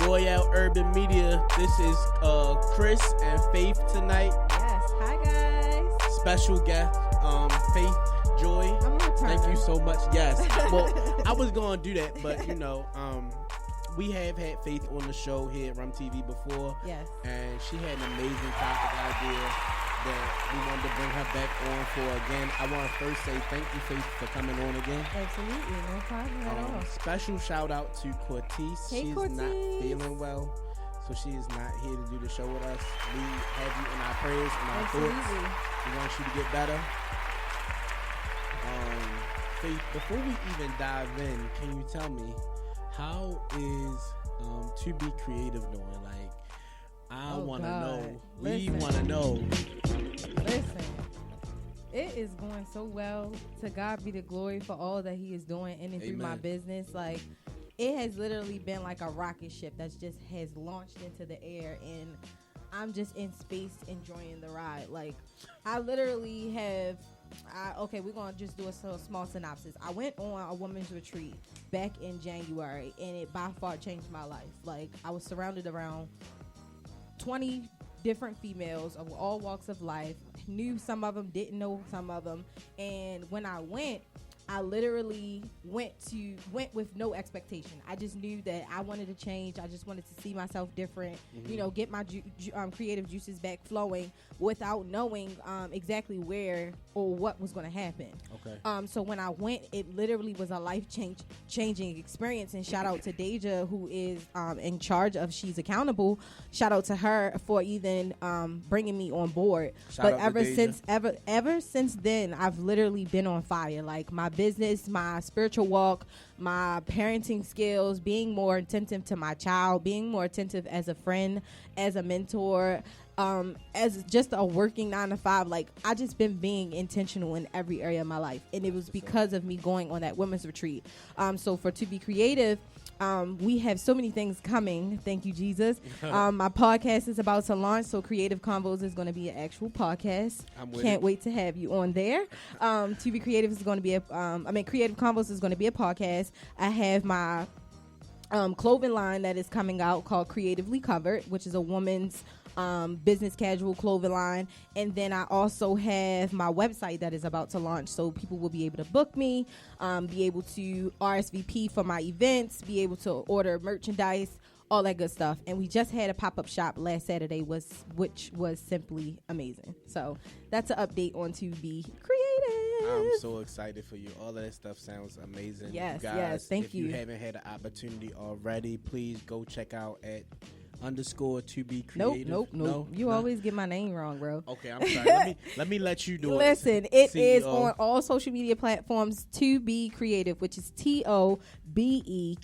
Royale Urban Media. This is Chris and Faith tonight. Yes. Hi, guys. Special guest, Faith Joy. Thank you so much. Yes. Well, I was going to do that, but, we have had Faith on the show here at Rum TV before. Yes. And she had an amazing topic idea that we wanted to bring her back on for again. I want to first say thank you, Faith, for coming on again. Absolutely. No problem at all. Special shout out to Cortese. Hey, She's Cortese. not feeling well, so she is not here to do the show with us. We have you in our prayers and our thoughts. We want you to get better. Faith, before we even dive in, can you tell me how is To Be Creative doing? Like, I want to know. We want to know. Listen, it is going so well. To God be the glory for all that He is doing in and through my business. Like, it has literally been like a rocket ship that just has launched into the air, and I'm just in space enjoying the ride. Like, I literally have. Okay, we're going to just do a small synopsis. I went on a women's retreat back in January, and it by far changed my life. Like, I was surrounded around 20 different females of all walks of life. Knew some of them, didn't know some of them. And when I went, I literally went with no expectation. I just knew that I wanted to change. I just wanted to see myself different, get my creative juices back flowing without knowing exactly where or what was going to happen. Okay. So when I went, it literally was a life-changing experience. And shout out to Deja, who is in charge of She's Accountable. Shout out to her for even bringing me on board. But ever since then, I've literally been on fire. Like, my business, my spiritual walk, my parenting skills, being more attentive to my child, being more attentive as a friend, as a mentor, as just a working 9-to-5. Like, I just been being intentional in every area of my life, and it was because of me going on that women's retreat. So for To Be Creative, we have so many things coming. Thank you, Jesus. My podcast is about to launch, so Creative Convos is going to be an actual podcast. Can't wait to have you on there. To Be Creative is going to be Creative Convos is going to be a podcast. I have my clothing line that is coming out called Creatively Covered, which is a woman's business casual clothing line. And then I also have my website that is about to launch, so people will be able to book me, be able to RSVP for my events, be able to order merchandise, all that good stuff. And we just had a pop-up shop last Saturday, which was simply amazing. So that's an update on To Be Creative. I'm so excited for you. All of that stuff sounds amazing. Yes, you guys, yes, thank you. If you haven't had an opportunity already, please go check out at _To Be Creative. Nope. You always get my name wrong, bro. Okay, I'm sorry. let me let you do it. Listen, it is on all social media platforms. To Be Creative, which is TOBEKREATIVE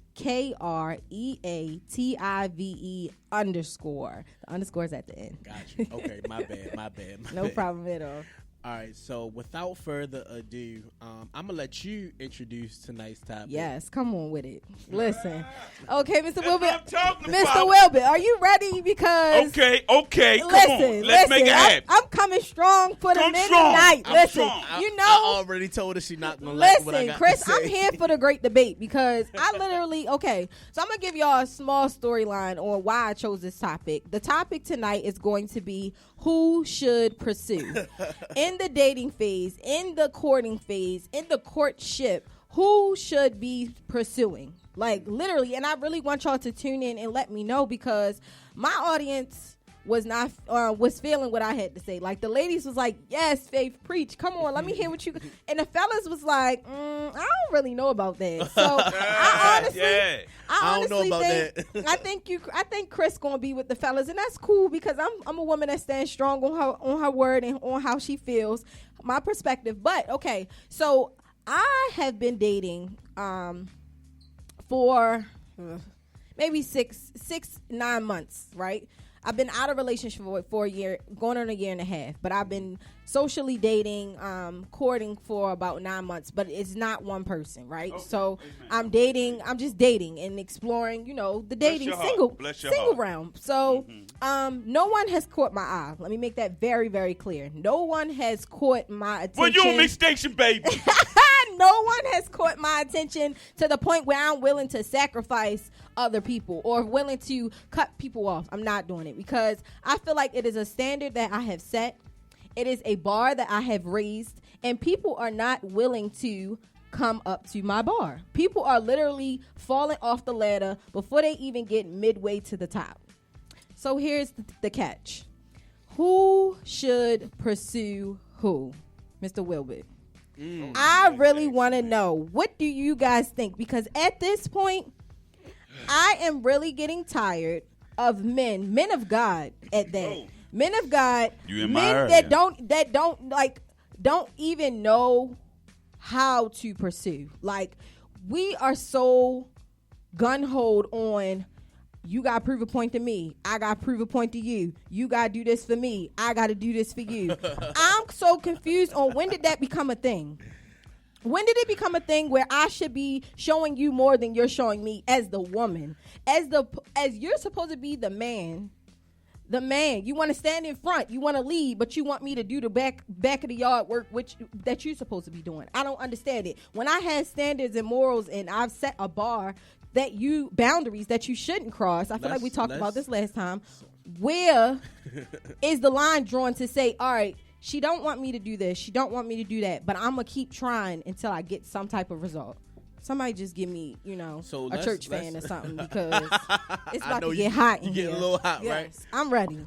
_. The underscore is at the end. Gotcha. Okay, my bad. No problem at all. All right, so without further ado, I'm going to let you introduce tonight's topic. Yes, come on with it. Listen. Okay, Mr. Wilbert. Mr. Wilbert, are you ready? Because... Okay, come listen, on. Let's make it happen. I'm coming strong for the men tonight. I'm listen, strong. I already told her she's not going to like what I got Chris, to say. I'm here for the great debate because I literally... Okay, so I'm going to give y'all a small storyline on why I chose this topic. The topic tonight is going to be who should pursue. In the dating phase, in the courting phase, in the courtship, who should be pursuing? Like, literally, and I really want y'all to tune in and let me know, because my audience was feeling what I had to say. Like, the ladies was like, yes, Faith, preach. Come on, let me hear what you... And the fellas was like, I don't really know about that. So, I honestly know about think, I think Chris gonna be with the fellas, and that's cool, because I'm a woman that stands strong on her word and on how she feels, my perspective. But, okay, so I have been dating for maybe 9 months, right? I've been out of relationship for a year, going on a year and a half, but I've been socially dating, courting for about 9 months, but it's not one person, right? Okay. So I'm just dating and exploring, the dating single realm. So no one has caught my eye. Let me make that very, very clear. No one has caught my attention. Well, you on mixed station, baby. no one has caught my attention to the point where I'm willing to sacrifice other people or willing to cut people off. I'm not doing it because I feel like it is a standard that I have set. It is a bar that I have raised, and people are not willing to come up to my bar. People are literally falling off the ladder before they even get midway to the top. So here's the catch. Who should pursue who? Mr. Wilbert. I really want to know, what do you guys think? Because at this point, I am really getting tired of men of God at that. Men of God, men that don't even know how to pursue. Like, we are so gun-ho on, you got to prove a point to me. I got to prove a point to you. You got to do this for me. I got to do this for you. I'm so confused on when did that become a thing? When did it become a thing where I should be showing you more than you're showing me as the woman? As you're supposed to be the man. The man. You want to stand in front. You want to lead, but you want me to do the back of the yard work that you're supposed to be doing. I don't understand it. When I had standards and morals and I've set a bar boundaries that you shouldn't cross. I feel like we talked about this last time. Where is the line drawn to say, all right, she don't want me to do this, she don't want me to do that, but I'm gonna keep trying until I get some type of result. Somebody just give me, a church fan or something, because it's about to get hot in here. You get a little hot, right? I'm ready.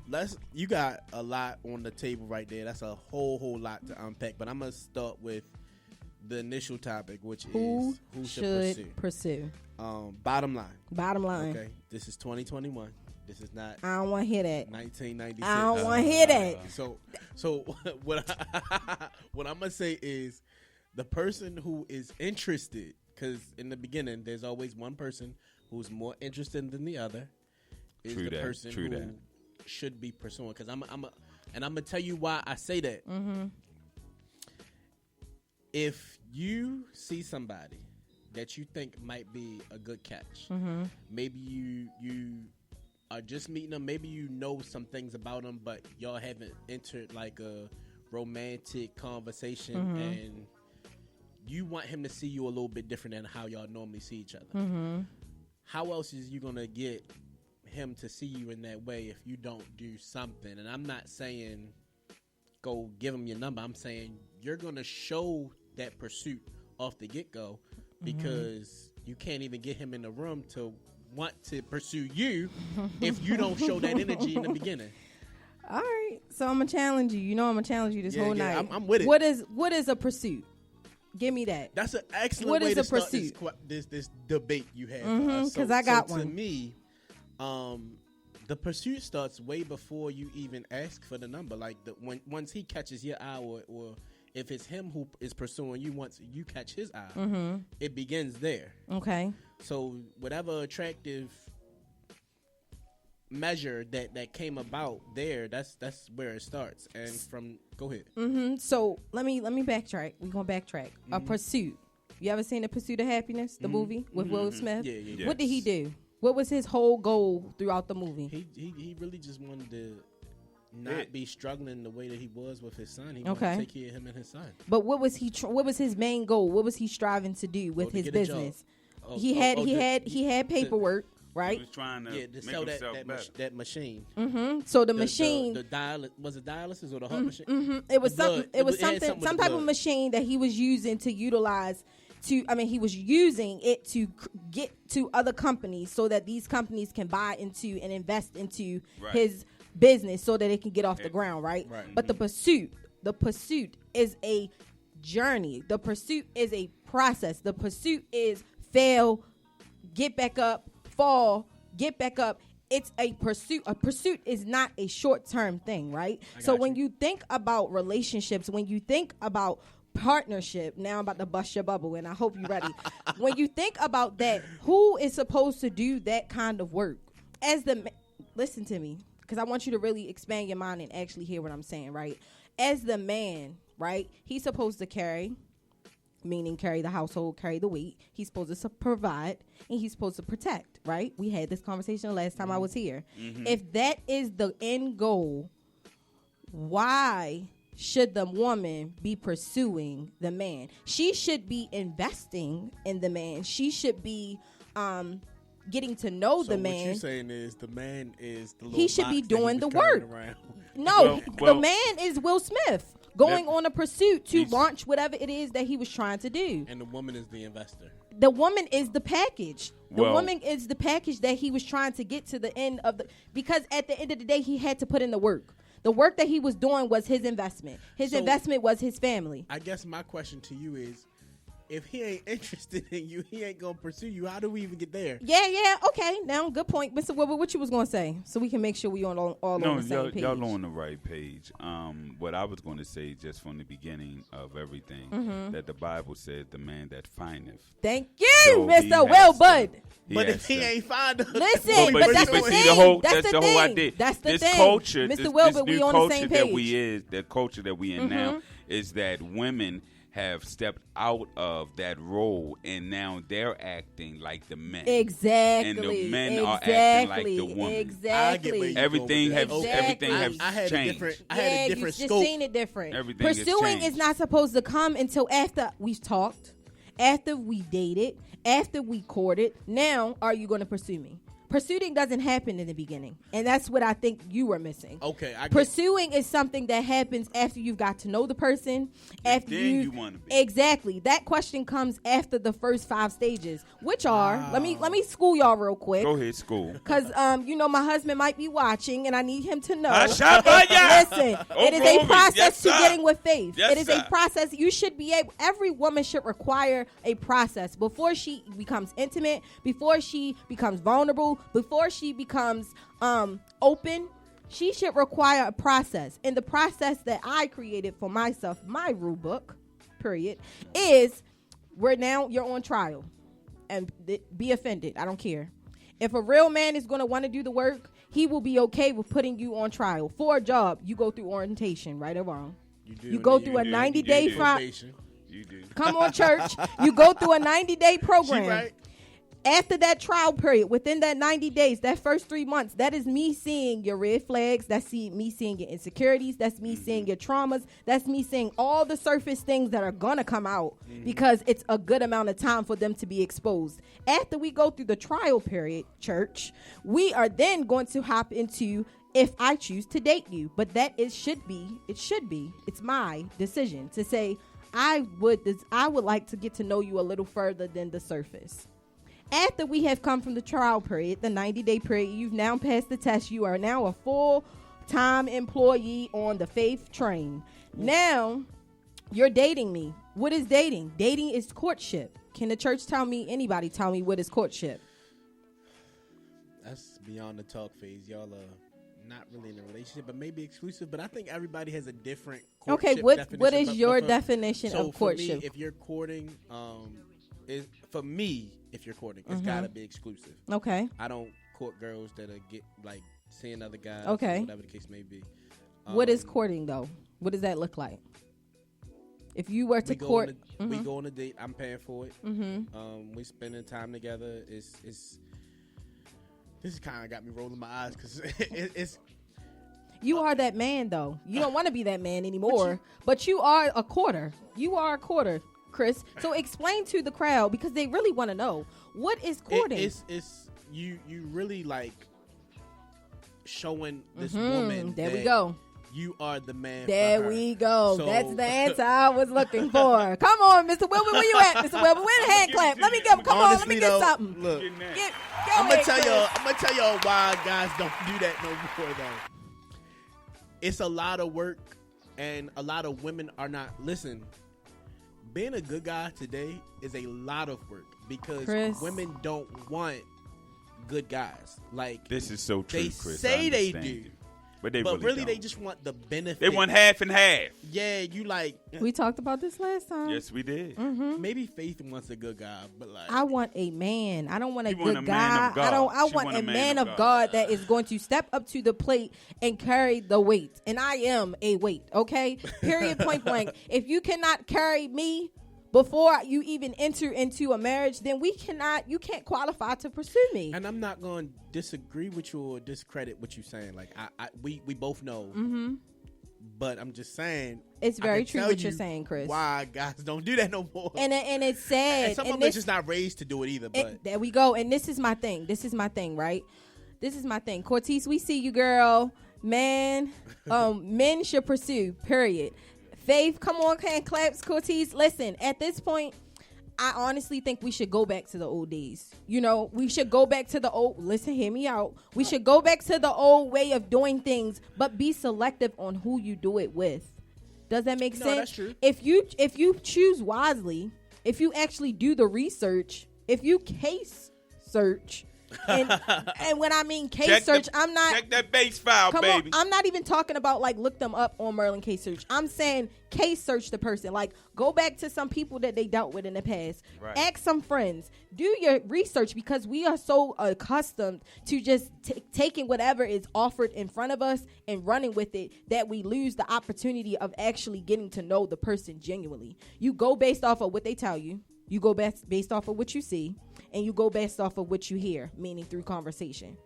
You got a lot on the table right there. That's a whole lot to unpack. But I'm gonna start with the initial topic, which is who should pursue. Bottom line. Okay, this is 2021. This is not. I don't want to hear that. 1996. I don't want to hear that. So what I'm gonna say is, the person who is interested, because in the beginning there's always one person who's more interested than the other, is the person who should be pursuing. Because I'm gonna tell you why I say that. Mm-hmm. If you see somebody that you think might be a good catch, mm-hmm. maybe you are just meeting them, maybe you know some things about them, but y'all haven't entered like a romantic conversation, mm-hmm. and you want him to see you a little bit different than how y'all normally see each other. Mm-hmm. How else is you gonna get him to see you in that way if you don't do something? And I'm not saying go give him your number. I'm saying you're gonna show that pursuit off the get-go, because you can't even get him in the room to want to pursue you if you don't show that energy in the beginning. All right, so I'm gonna challenge you. I'm gonna challenge you this whole night. I'm with it. What is a pursuit? Give me that. That's an excellent way to start this debate you have. Because I got one. To me, the pursuit starts way before you even ask for the number. Like once he catches your eye, or if it's him who is pursuing you, once you catch his eye, mm-hmm. it begins there. Okay. So whatever attractive measure that came about there, that's where it starts. And go ahead. Mm-hmm. So let me backtrack. We're gonna backtrack. Mm-hmm. A pursuit. You ever seen The Pursuit of Happiness, the movie with Will Smith? Yeah. Yes. What did he do? What was his whole goal throughout the movie? He really just wanted to not be struggling the way that he was with his son. He wanted to take care of him and his son. But what was what was his main goal? What was he striving to do with his business? He had paperwork, right? He was trying to sell that machine. Mm-hmm. So the machine, was it dialysis or the heart machine? Mm-hmm. It was something. It was some type of machine that he was using to utilize. He was using it to get to other companies so that these companies can buy into and invest into his business so that it can get off the ground, right? But the pursuit is a journey. The pursuit is a process. The pursuit is fail, get back up, fall, get back up. It's a pursuit. A pursuit is not a short-term thing, right? So when you think about relationships, when you think about partnership, now I'm about to bust your bubble, and I hope you're ready. When you think about that, who is supposed to do that kind of work? Listen to me, because I want you to really expand your mind and actually hear what I'm saying, right? As the man, right, he's supposed to carry the household, carry the weight. He's supposed to provide, and he's supposed to protect, right? We had this conversation the last time I was here. Mm-hmm. If that is the end goal, why should the woman be pursuing the man? She should be investing in the man. She should be getting to know the man. What you're saying is the man is the little he should box be that doing he the was carrying work. around. No, Well, the man is Will Smith going on a pursuit to He's- launch whatever it is that he was trying to do. And the woman is the investor. The woman is the package. The Well- woman is the package that he was trying to get to the end of the, because at the end of the day, he had to put in the work. The work that he was doing was his investment. His So- investment was his family. I guess my question to you is, if he ain't interested in you, he ain't gonna pursue you. How do we even get there? Yeah, okay. Now, good point. Mr. Wilbur, what you was going to say? So we can make sure we all on the same page. y'all on the right page. What I was going to say just from the beginning of everything, that the Bible said the man that findeth. Thank you, So he Mr. has Wilbur. to- But has if he to- ain't find us, Listen, but but that's see, the but thing. see, the whole That's that's the the whole thing. idea. That's the this thing. culture, Mr. this Wilbur, we new on the culture same that page. we is, that culture that we in now, is that women have stepped out of that role and now they're acting like the men. Exactly. And the men are acting like the woman. I get where Exactly. you Everything going have with that. everything Exactly. have I had changed. a different. I Yeah, had a you different just scope. seen it different. Everything has Pursuing is changed. not supposed to come until after we've talked, after we dated, after we courted. Now, are you going to pursue me? Pursuing doesn't happen in the beginning, and that's what I think you were missing. Okay, I get, Pursuing is something that happens after you've got to know the person. After then you wanna be. Exactly. That question comes after the first 5 stages, which are let me school y'all real quick. Go ahead, school. Because, my husband might be watching, and I need him to know. Ashabaya. Listen, Oh, it is a glory. process Yes, to sir. getting with faith. Yes, It is a sir. process. You should be able, every woman should require a process before she becomes intimate, before she becomes vulnerable, before she becomes open. She should require a process. And the process that I created for myself, my rule book, period, is you're on trial. And be offended. I don't care. If a real man is going to want to do the work, he will be okay with putting you on trial. For a job, you go through orientation, right or wrong. You go through a 90-day probation. You do. Come on, church. You go through a 90-day program. She right. After that trial period, within that 90 days, that first 3 months, that is me seeing your red flags. That's me seeing your insecurities. That's me seeing your traumas. That's me seeing all the surface things that are going to come out because it's a good amount of time for them to be exposed. After we go through the trial period, church, we are then going to hop into if I choose to date you. But it should be, it's my decision to say, I would like to get to know you a little further than the surface. After we have come from the trial period, the 90-day period, you've now passed the test. You are now a full-time employee on the faith train. Now, you're dating me. What is dating? Dating is courtship. Can the church anybody tell me what is courtship? That's beyond the talk phase. Y'all are not really in a relationship, but maybe exclusive. But I think everybody has a different courtship Okay, what definition. is your for- definition so of courtship? For me, if you're courting, if you're courting, it's gotta be exclusive. Okay. I don't court girls that are seeing other guys. Okay. Or whatever the case may be. What is courting, though? What does that look like? If you were to court... We go on a date. I'm paying for it. We spending time together. This kind of got me rolling my eyes because it's. You are that man, though. You don't want to be that man anymore, but you are a quarter. You are a quarter, Chris. So explain to the crowd because they really want to know what is courting. It's you really like showing this woman. There that we go. You are the man. There for her. we go. So, That's the answer I was looking for. Come on, Mr. Wilbur. Where you at, Mr. Wilbur? Where the hand clap? Let me get. Come on. Let me get something. Look, Go I'm gonna ahead, tell y'all why guys don't do that no more though. It's a lot of work, and a lot of women are not. Listen, being a good guy today is a lot of work because Chris. women don't want good guys. Like This is so true, they Chris. say I they understand do, you. But they but really they don't. just want the benefit. They want half and half. Yeah, you like. We talked about this last time. Yes, we did. Maybe Faith wants a good guy, but like I want a man. I don't want a You want good a guy. man of God. I She want a man of God that is going to step up to the plate and carry the weight. And I am a weight, okay? Period, point blank. If you cannot carry me before you even enter into a marriage, then you can't qualify to pursue me. And I'm not going to disagree with you or discredit what you're saying. Like we both know But I'm just saying, it's very true what you're saying, Chris. Why guys don't do that no more? And it's sad. And some of them are just not raised to do it either. But there we go. And this is my thing. Right? This is my thing. Cortez, we see you, girl. Man, men should pursue. Period. Faith, come on, hand claps. Cortez, listen. At this point, I honestly think we should go back to the old days. You know, we should go back to the old. Listen, hear me out. We should go back to the old way of doing things, but be selective on who you do it with. Does that make sense? That's true. If you choose wisely, if you actually do the research, if you case search, and when I mean case search, I'm not check that base file, baby. I'm not even talking about like look them up on Merlin case search. I'm saying case search the person. Like go back to some people that they dealt with in the past. Right. Ask some friends. Do your research because we are so accustomed to just taking whatever is offered in front of us and running with it that we lose the opportunity of actually getting to know the person genuinely. You go based off of what they tell you. You go based off of what you see, and you go based off of what you hear, meaning through conversation.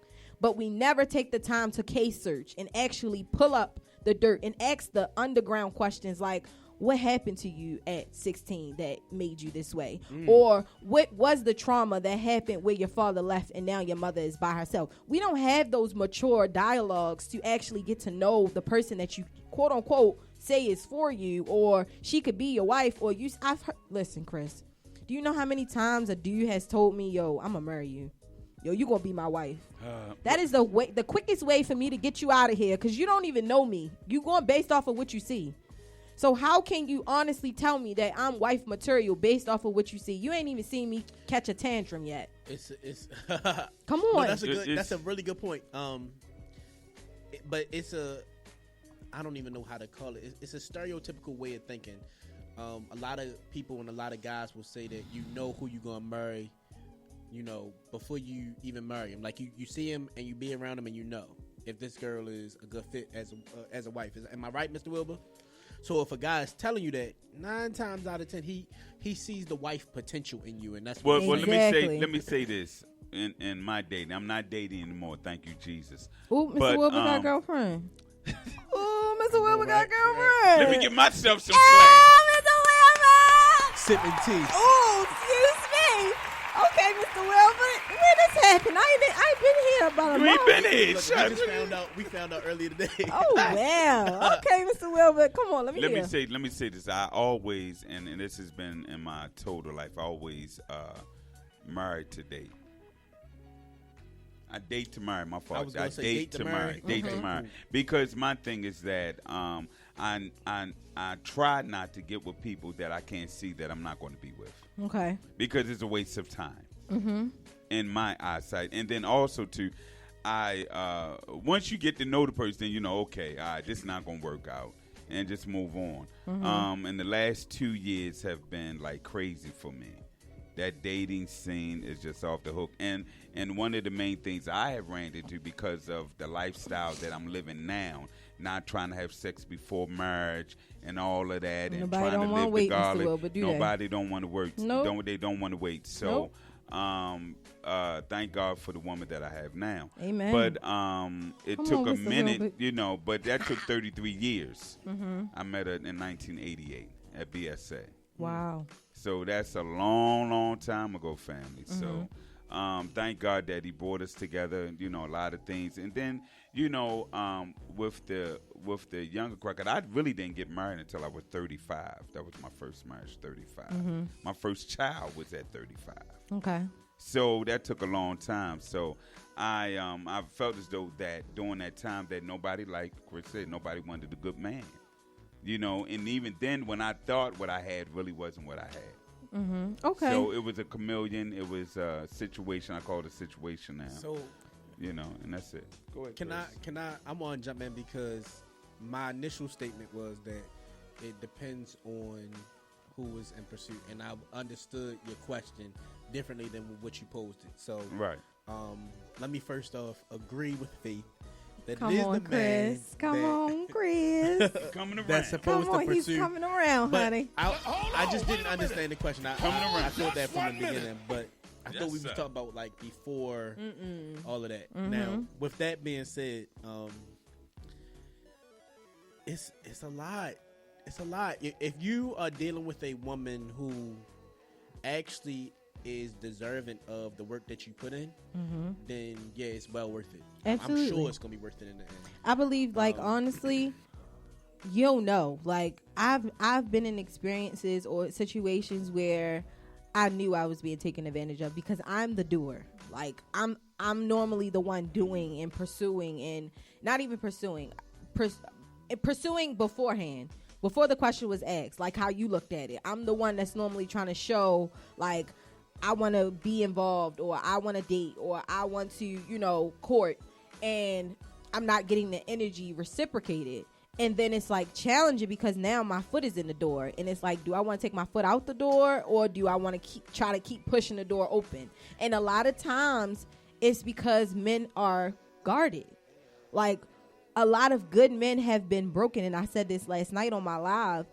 But we never take the time to case search and actually pull up the dirt and ask the underground questions like, what happened to you at 16 that made you this way? Or what was the trauma that happened where your father left and now your mother is by herself? We don't have those mature dialogues to actually get to know the person that you, quote unquote, say is for you, or she could be your wife, or you. Listen, Chris. Do you know how many times a dude has told me, yo, I'm going to marry you. Yo, you going to be my wife. That is the quickest way for me to get you out of here because you don't even know me. You going based off of what you see. So how can you honestly tell me that I'm wife material based off of what you see? You ain't even seen me catch a tantrum yet. It's Come on. That's a really good point. But it's I don't even know how to call it. It's a stereotypical way of thinking. A lot of people and a lot of guys will say that you know who you're going to marry, you know, before you even marry him. Like you see him and you be around him and you know if this girl is a good fit as a wife. Am I right, Mr. Wilbur? So if a guy is telling you that, 9 times out of 10 he sees the wife potential in you, and that's well. Exactly. Let me say this in my dating. I'm not dating anymore. Thank you, Jesus. Ooh, Mr. Wilbur got a girlfriend. Ooh, Mr. Wilbur got a girlfriend. Let me give myself some class. sipping tea. Oh, excuse me. Okay, Mr. Wilbur, when this happened? I ain't been here about a month. You ain't been here. Look, we found out earlier today. Oh, wow. Okay, Mr. Wilbur, come on, let me say this. I always, and this has been in my total life, I always married to date. I date to marry, my fault. I date to marry. Date to marry. Because my thing is that I try not to get with people that I can't see that I'm not going to be with. Okay. Because it's a waste of time in my eyesight. And then also, too, once you get to know the person, you know, okay, all right, this is not going to work out. And just move on. And the last 2 years have been like crazy for me. That dating scene is just off the hook. And one of the main things I have ran into because of the lifestyle that I'm living now, not trying to have sex before marriage and all of that, and nobody trying to live the garlic. Nobody don't want to work. Nope. They don't want to wait. So thank God for the woman that I have now. Amen. But it took a minute, you know, but that took 33 years. I met her in 1988 at BSA. Wow. So that's a long, long time ago, family. So thank God that he brought us together, you know, a lot of things. And then, you know, with the younger crowd, I really didn't get married until I was 35. That was my first marriage, 35. My first child was at 35. Okay. So that took a long time. So I felt as though that during that time that nobody, like Chris said, nobody wanted a good man. You know, and even then when I thought what I had really wasn't what I had. Okay. So it was a chameleon. It was a situation. I call it a situation now. So, you know, and that's it. Go ahead. Can I? I'm gonna jump in because my initial statement was that it depends on who is in pursuit, and I understood your question differently than what you posed it. So, right. Let me first off agree with Faith. Come on, Chris. Come on, Chris. Coming around. That's supposed to pursue. He's coming around, honey. I just didn't understand the question. I thought that from the beginning, but I thought we was talking about like before all of that. Now, with that being said, it's a lot. It's a lot. If you are dealing with a woman who actually is deserving of the work that you put in, then yeah, it's well worth it. Absolutely. I'm sure it's gonna be worth it in the end. I believe, like, honestly, you'll know. Like, I've been in experiences or situations where I knew I was being taken advantage of because I'm the doer. Like, I'm normally the one doing and pursuing, and not even pursuing beforehand. Before the question was asked, like how you looked at it. I'm the one that's normally trying to show, like, I want to be involved, or I want to date, or I want to, court, and I'm not getting the energy reciprocated. And then it's like challenging because now my foot is in the door, and it's like, do I want to take my foot out the door, or do I want to try to keep pushing the door open? And a lot of times it's because men are guarded. Like, a lot of good men have been broken, and I said this last night on my live.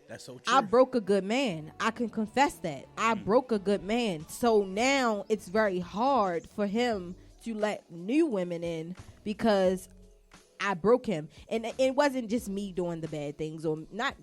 That's so true. I broke a good man. I can confess that. I broke a good man. So now it's very hard for him to let new women in because I broke him. And it wasn't just me doing the bad things, or not.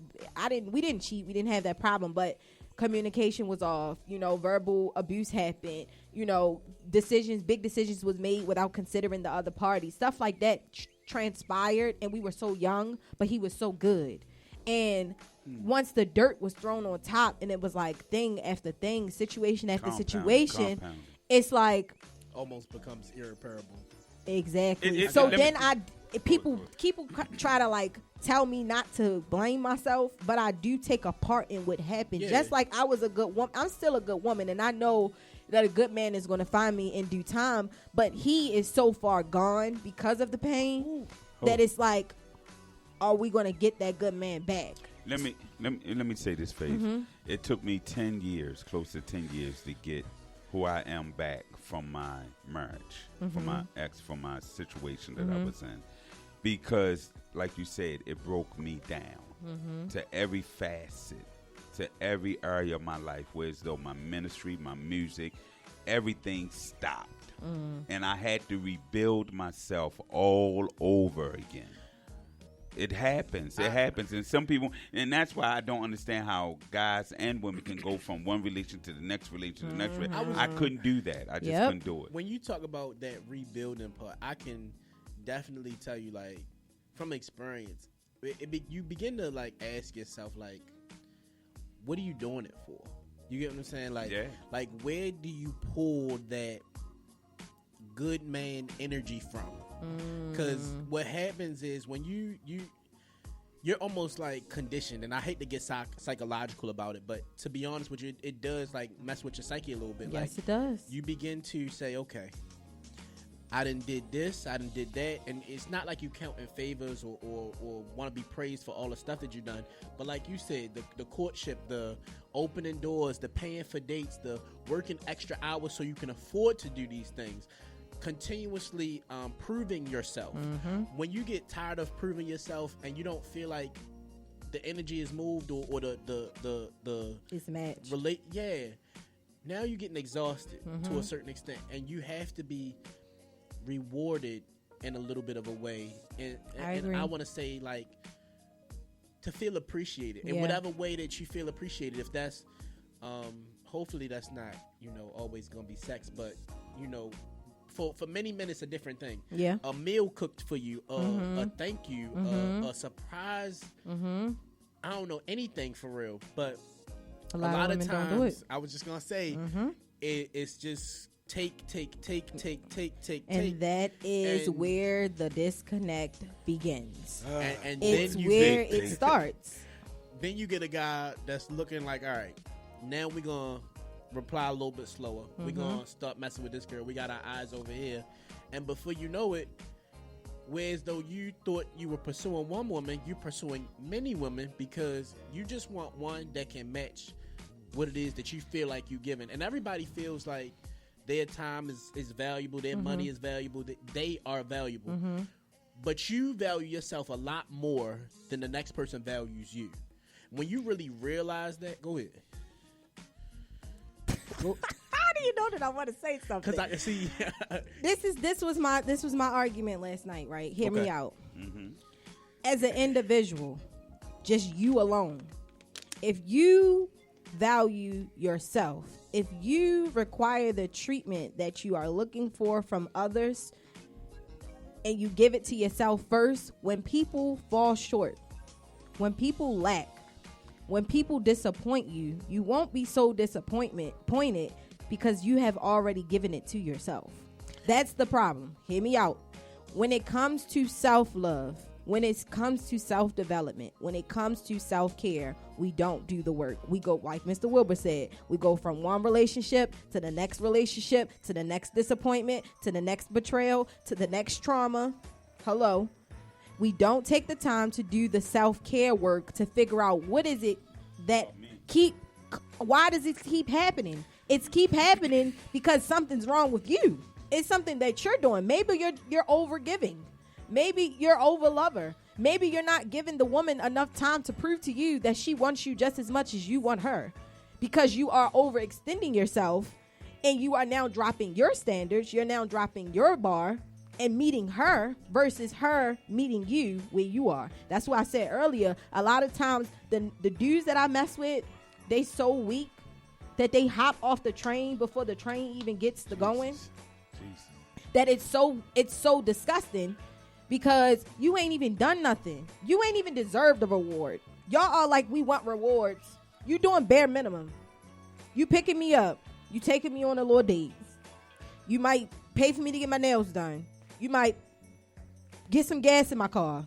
We didn't cheat. We didn't have that problem, but communication was off. Verbal abuse happened. Big decisions was made without considering the other party. Stuff like that transpired, and we were so young, but he was so good. And once the dirt was thrown on top, and it was like thing after thing, situation after situation, it's like almost becomes irreparable. Exactly. People try to like tell me not to blame myself, but I do take a part in what happened. Yeah. Just like I was a good woman, I'm still a good woman, and I know that a good man is going to find me in due time. But he is so far gone because of the pain that it's like, are we going to get that good man back? Let me say this, Faith. It took me 10 years, close to 10 years, to get who I am back from my marriage, from my ex, from my situation that I was in. Because, like you said, it broke me down to every facet, to every area of my life, where as though my ministry, my music, everything stopped. And I had to rebuild myself all over again. It happens. And some people, and that's why I don't understand how guys and women can go from one relation to the next relation to the next relation. I couldn't do that. I just couldn't do it. When you talk about that rebuilding part, I can definitely tell you, like, from experience, you begin to, like, ask yourself, like, what are you doing it for? You get what I'm saying? Like, like, where do you pull that good man energy from? Because what happens is when you're almost like conditioned, and I hate to get psychological about it, but to be honest with you, it does like mess with your psyche a little bit. Yes, like, it does. You begin to say, okay, I done did this, I done did that, and it's not like you counting favors or want to be praised for all the stuff that you've done, but like you said, the courtship, the opening doors, the paying for dates, the working extra hours so you can afford to do these things, continuously proving yourself. When you get tired of proving yourself and you don't feel like the energy is moved or the it's matched. Now you're getting exhausted to a certain extent, and you have to be rewarded in a little bit of a way. And I want to say, like, to feel appreciated in whatever way that you feel appreciated. If that's hopefully that's not always gonna be sex, but for many men, it's a different thing. Yeah, a meal cooked for you, a thank you, a surprise. I don't know anything for real, but a lot of times, I was just gonna say, it's just take, and that is where the disconnect begins. And it's then where it starts. Then you get a guy that's looking like, all right, now we're gonna reply a little bit slower. We're gonna start messing with this girl. We got our eyes over here, and before you know it, whereas though you thought you were pursuing one woman, you're pursuing many women because you just want one that can match what it is that you feel like you're giving. And everybody feels like their time is valuable, their money is valuable, that they are valuable. But you value yourself a lot more than the next person values you. When you really realize that, go ahead. How do you know that I want to say something? Because I can see. This was my argument last night. Right, hear me out. as an individual, just you alone, if you value yourself, if you require the treatment that you are looking for from others, and you give it to yourself first, when people fall short, when people lack, when people disappoint you, you won't be so disappointed because you have already given it to yourself. That's the problem. Hear me out. When it comes to self-love, when it comes to self-development, when it comes to self-care, we don't do the work. We go, like Mr. Wilbur said, we go from one relationship to the next relationship, to the next disappointment, to the next betrayal, to the next trauma. Hello. We don't take the time to do the self-care work to figure out what is it that why does it keep happening? It's keep happening because something's wrong with you. It's something that you're doing. Maybe you're over giving. Maybe you're over lover. Maybe you're not giving the woman enough time to prove to you that she wants you just as much as you want her, because you are overextending yourself and you are now dropping your standards. You're now dropping your bar and meeting her versus her meeting you where you are. That's why I said earlier, a lot of times the dudes that I mess with, they so weak that they hop off the train before the train even gets to going. That it's so disgusting. Because you ain't even done nothing. You ain't even deserved a reward. Y'all are like, we want rewards. You doing bare minimum. You picking me up. You taking me on a little date. You might pay for me to get my nails done. You might get some gas in my car.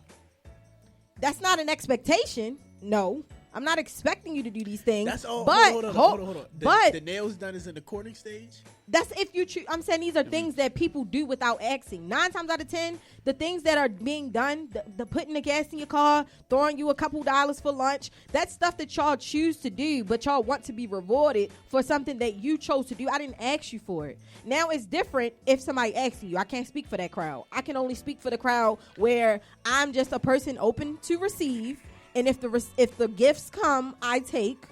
That's not an expectation. No. I'm not expecting you to do these things. That's all. But hold on. The nails done is in the courting stage? That's if you choose. I'm saying these are things that people do without asking. 9 times out of 10, the things that are being done, the putting the gas in your car, throwing you a couple dollars for lunch, that's stuff that y'all choose to do, but y'all want to be rewarded for something that you chose to do. I didn't ask you for it. Now it's different if somebody asks you. I can't speak for that crowd. I can only speak for the crowd where I'm just a person open to receive. And if the gifts come, I take.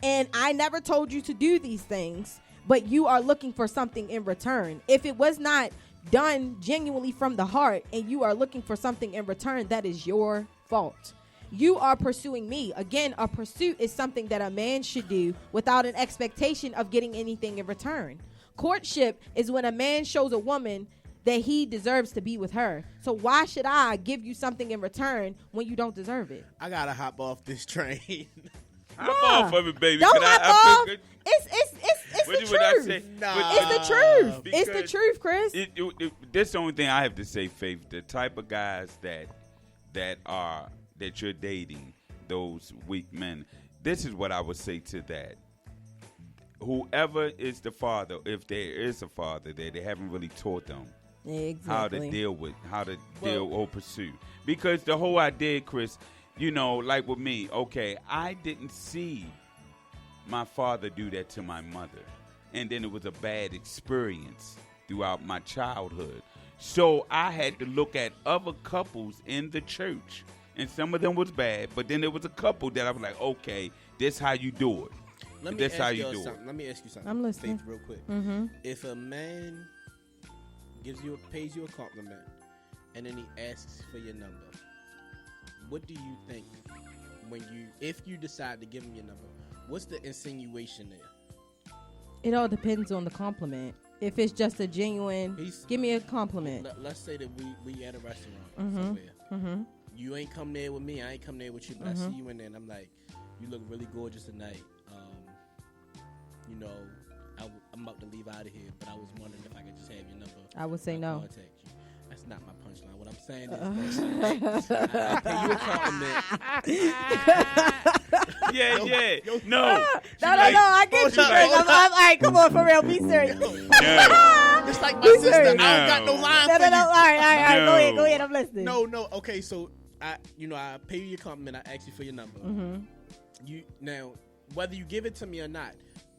And I never told you to do these things, but you are looking for something in return. If it was not done genuinely from the heart and you are looking for something in return, that is your fault. You are pursuing me. Again, a pursuit is something that a man should do without an expectation of getting anything in return. Courtship is when a man shows a woman that he deserves to be with her. So why should I give you something in return when you don't deserve it? I gotta hop off this train. Hop off of it, baby. Don't hop off. It's the truth. Nah. It's the truth. It's the truth, Chris. That's the only thing I have to say, Faith. The type of guys that you're dating, those weak men. This is what I would say to that. Whoever is the father, if there is a father there, they haven't really taught them. Exactly. How to deal or pursue. Because the whole idea, Chris, like with me, okay, I didn't see my father do that to my mother. And then it was a bad experience throughout my childhood. So I had to look at other couples in the church. And some of them was bad, but then there was a couple that I was like, okay, this how you do it. Let me ask you something. I'm listening. Faith, real quick. Mm-hmm. If a man pays you a compliment, and then he asks for your number, what do you think if you decide to give him your number? What's the insinuation there? It all depends on the compliment. If it's just a genuine, give me a compliment. Let's say that we at a restaurant Mm-hmm. somewhere. Mm-hmm. You ain't come there with me. I ain't come there with you. But I see you in there, and I'm like, you look really gorgeous tonight. I'm about to leave out of here, but I was wondering if I could just have your number. I would say no. Contact you. That's not my punchline. What I'm saying is I pay you a compliment. Yeah. No. No. I get you. All right, come on, for real. Be serious. Just like my sister. I don't got no line for you. All right. Go ahead. I'm listening. No. Okay, so I pay you your compliment. I ask you for your number. Mm-hmm. Now, whether you give it to me or not,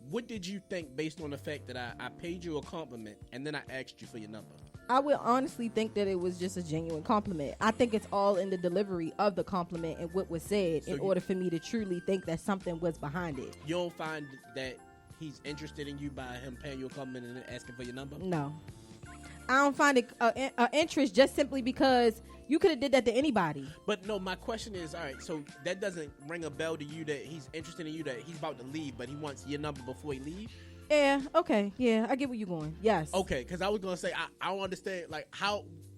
what did you think based on the fact that I paid you a compliment and then I asked you for your number? I would honestly think that it was just a genuine compliment. I think it's all in the delivery of the compliment and what was said in order for me to truly think that something was behind it. You don't find that he's interested in you by him paying you a compliment and then asking for your number? No. it a interest just simply because you could have did that to anybody. But no, my question is, all right, so that doesn't ring a bell to you that he's interested in you, that he's about to leave, but he wants your number before he leaves? Yeah, okay. Yeah, I get where you're going. Yes. Okay, because I was going to say, I don't understand, like,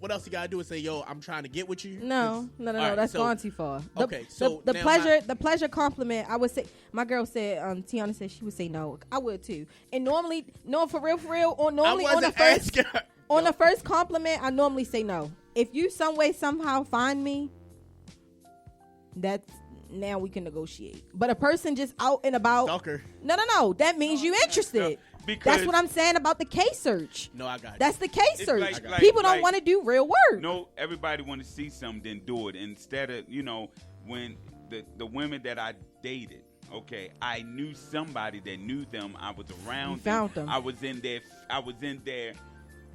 what else you got to do is say, yo, I'm trying to get with you? No. Right, that's gone too far. The pleasure compliment, I would say, my girl said, Tiana said she would say no. I would too. And normally, no, for real, on the first compliment, I normally say no. If you some way, somehow find me, that's, now we can negotiate. But a person just out and about. Stalker. No. That means you interested. That's what I'm saying about the case search. No, I got you. That's the case search. People don't want to do real work. No, everybody want to see something, then do it. Instead of, when the women that I dated, okay, I knew somebody that knew them. I was around them. Found them. I was in there.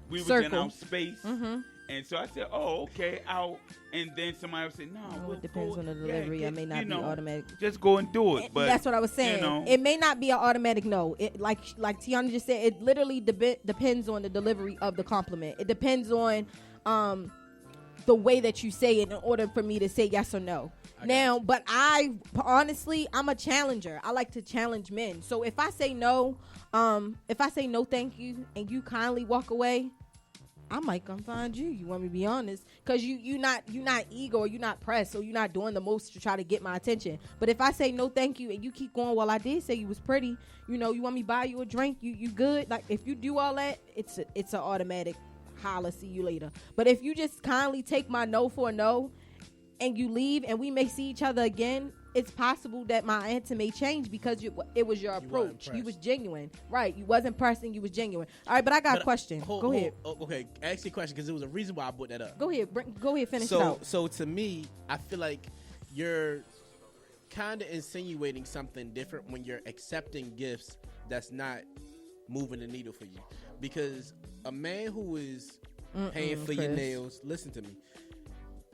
We was in our space. Mm-hmm. And so I said, oh, okay, out. And then somebody would say, no. It depends on the delivery. It may not be automatic. Just go and do it. But that's what I was saying. It may not be an automatic no. It like Tiana just said, it literally depends on the delivery of the compliment. It depends on the way that you say it in order for me to say yes or no. But I honestly, I'm a challenger. I like to challenge men. So if I say no, thank you, and you kindly walk away, I might come find you. You want me to be honest? Because you not eager, or you not pressed, or you not doing the most to try to get my attention. But if I say no thank you and you keep going, well, I did say you was pretty, you want me to buy you a drink, you good? Like, if you do all that, it's an automatic holla, see you later. But if you just kindly take my no for a no and you leave and we may see each other again, it's possible that my answer may change because it was your approach. You was genuine. Right. You wasn't pressing. You was genuine. All right, but I got a question. Go ahead. Okay, ask you a question because there was a reason why I brought that up. Go ahead. Finish it out. So to me, I feel like you're kind of insinuating something different when you're accepting gifts that's not moving the needle for you. Because a man who is paying for your nails, listen to me.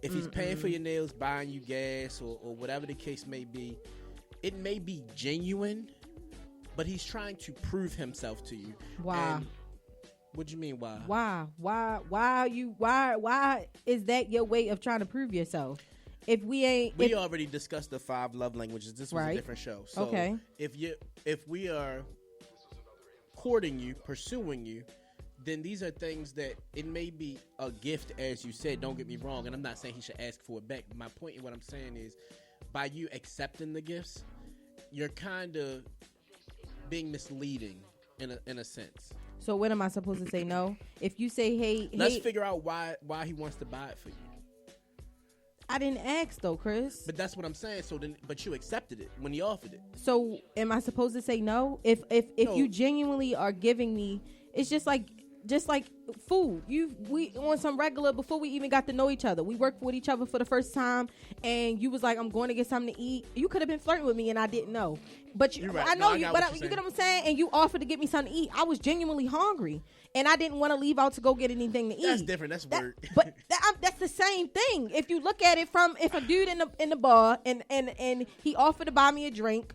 If he's paying for your nails, buying you gas, or whatever the case may be, it may be genuine, but he's trying to prove himself to you. Why? And what do you mean why? Why is that your way of trying to prove yourself? If we already discussed the 5 love languages. This was a different show. So okay. If we are courting you, pursuing you, then these are things that it may be a gift, as you said. Don't get me wrong, and I'm not saying he should ask for it back. My point in what I'm saying is, by you accepting the gifts, you're kind of being misleading in a sense. So when am I supposed to say no? If you say, hey, let's figure out why he wants to buy it for you. I didn't ask though, Chris. But that's what I'm saying. So then, but you accepted it when he offered it. So am I supposed to say no? If no. You genuinely are giving me, it's just like food. We on some regular before we even got to know each other. We worked with each other for the first time, and you was like, "I'm going to get something to eat." You could have been flirting with me, and I didn't know. But you get what I'm saying. And you offered to get me something to eat. I was genuinely hungry, and I didn't want to leave out to go get anything to eat. That's different. That's weird. But that's the same thing. If you look at it from if a dude in the bar and he offered to buy me a drink,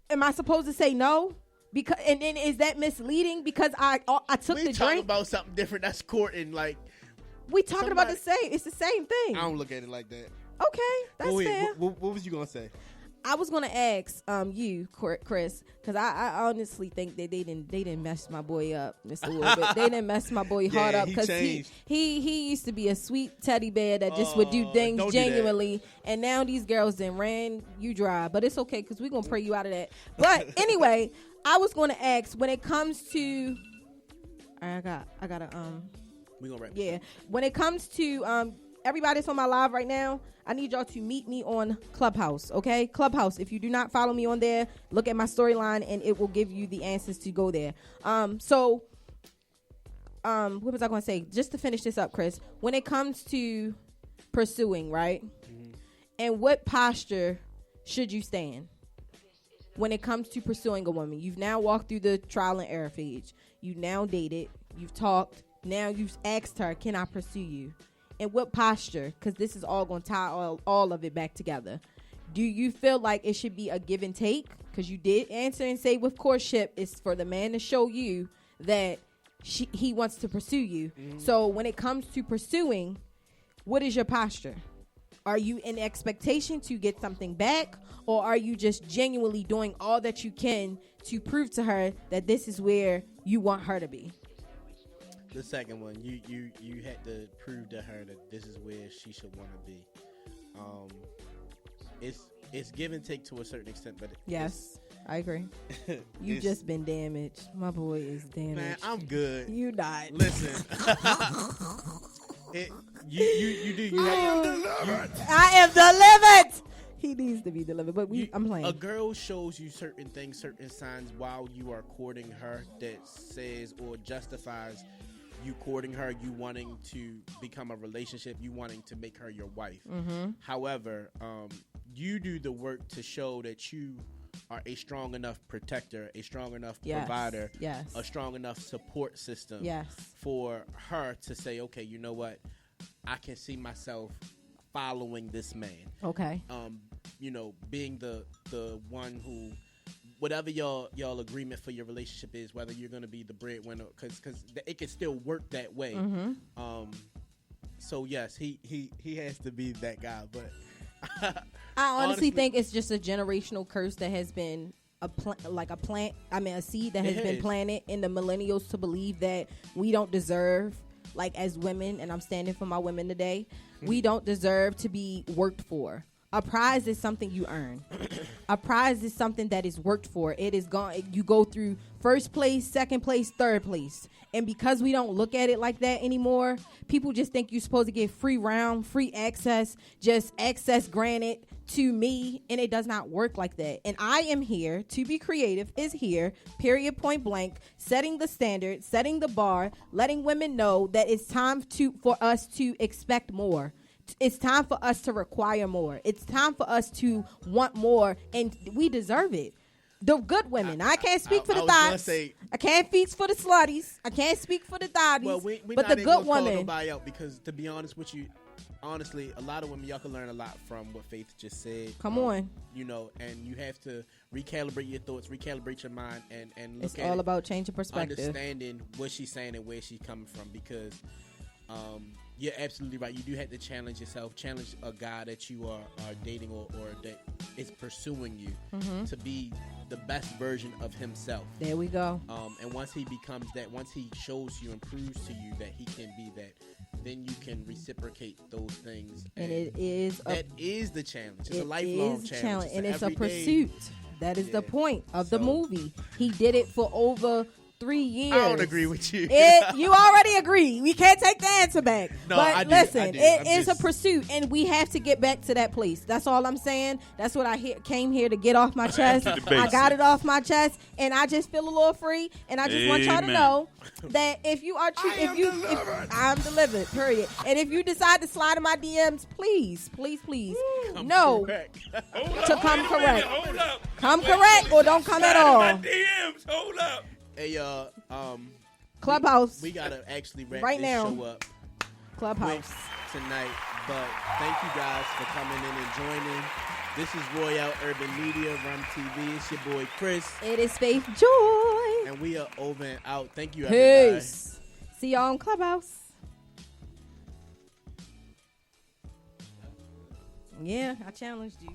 am I supposed to say no? Because and then is that misleading? Because I took the drink. We talking about something different. That's courting. Like we talking about the same. It's the same thing. I don't look at it like that. Okay, that's fair. What was you gonna say? I was gonna ask you, Chris, because I honestly think that they didn't mess my boy up, Mr. Wood, but they didn't mess my boy hard up because he used to be a sweet teddy bear that just would do things genuinely, and now these girls then ran you dry. But it's okay because we're gonna pray you out of that. But anyway. I was going to ask when it comes to I gotta we gonna wrap when it comes to everybody that's on my live right now, I need y'all to meet me on Clubhouse. Okay, Clubhouse. If you do not follow me on there, look at my storyline and it will give you the answers to go there. What was I going to say? Just to finish this up, Chris, when it comes to pursuing, right? And what posture should you stand when it comes to pursuing a woman? You've now walked through the trial and error phase. You now dated. You've talked. Now you've asked her, can I pursue you? And what posture? Because this is all going to tie all of it back together. Do you feel like it should be a give and take? Because you did answer and say with courtship, it's for the man to show you that he wants to pursue you. So when it comes to pursuing, what is your posture? Are you in expectation to get something back, or are you just genuinely doing all that you can to prove to her that this is where you want her to be? The second one, you had to prove to her that this is where she should want to be. It's give and take to a certain extent, but yes, I agree. You just been damaged. My boy is damaged. Man, I'm good. You died. Listen, you do. You I have, am delivered. I am delivered. He needs to be delivered, but I'm playing. A girl shows you certain things, certain signs while you are courting her that says or justifies you courting her, you wanting to become a relationship, you wanting to make her your wife. However, you do the work to show that you are a strong enough protector, a strong enough provider, a strong enough support system for her to say, okay, you know what? I can see myself following this man. Okay. You know, being the one who, whatever y'all agreement for your relationship is, whether you're going to be the breadwinner, because it can still work that way. So yes, he has to be that guy. But I honestly think it's just a generational curse that has been a seed that has been planted in the millennials to believe that we don't deserve, like as women, and I'm standing for my women today, we don't deserve to be worked for. A prize is something you earn. A prize is something that is worked for. It is gone. You go through first place, second place, third place. And because we don't look at it like that anymore, people just think you're supposed to get free round, free access, just access granted to me. And it does not work like that. And I am here to be creative, is here, period, point blank, setting the standard, setting the bar, letting women know that it's time for us to expect more. It's time for us to require more. It's time for us to want more, and we deserve it. The good women. I can't speak for the thoughts. I can't speak for the slutties. I can't speak for the thotties. Well, but the good women. Nobody out, because to be honest with you, honestly, a lot of women, y'all can learn a lot from what Faith just said. Come on. You know, and you have to recalibrate your thoughts, recalibrate your mind, and look it's at all about changing perspective. Understanding what she's saying and where she's coming from, because you're absolutely right. You do have to challenge yourself, challenge a guy that you are dating or that is pursuing you to be the best version of himself. There we go. And once he becomes that, once he shows you and proves to you that he can be that, then you can reciprocate those things. And it is that is the challenge. It's a lifelong challenge. And it's a pursuit. That is the point of the movie. He did it for over 3 years. I don't agree with you. You already agree. We can't take the answer back. No, but I do. Listen, it is a pursuit, and we have to get back to that place. That's all I'm saying. That's what I came here to get off my chest. I got it off my chest, and I just feel a little free. And I just want y'all to know that if you are I'm delivered. Period. And if you decide to slide in my DMs, please know to come correct. Come correct, or don't come at all. DMs, hold up. Hey, Clubhouse. We gotta actually wrap right this now. show up Clubhouse tonight, but thank you guys for coming in and joining. This is Royale Urban Media, Rum TV. It's your boy Chris. It is Faith Joy, and we are over and out. Thank you, everybody. Peace. See y'all on Clubhouse. Yeah, I challenged you.